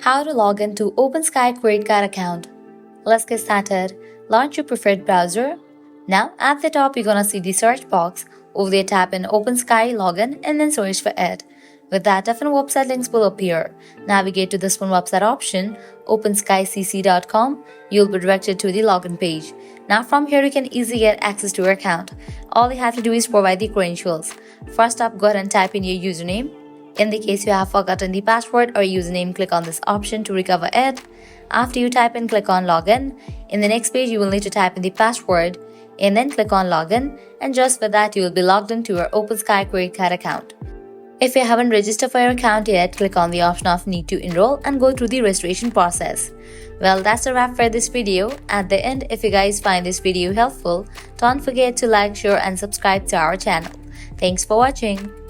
How to log into OpenSky credit card account. Let's get started. Launch your preferred browser. Now at the top you're gonna see the search box. Over there tap in OpenSky login and then search for it. With that, different website links will appear. Navigate to this one website option, openskycc.com. You'll be directed to the login page. Now from here you can easily get access to your account. All you have to do is provide the credentials. First up, go ahead and type in your username. In the case you have forgotten the password or username, click on this option to recover it. After you type in, click on login. In the next page you will need to type in the password and then click on login, and just for that you will be logged into your OpenSky credit card account. If you haven't registered for your account yet, click on the option of need to enroll and go through the registration process. Well, that's a wrap for this video. At the end, if you guys find this video helpful, don't forget to like, share and subscribe to our channel. Thanks for watching.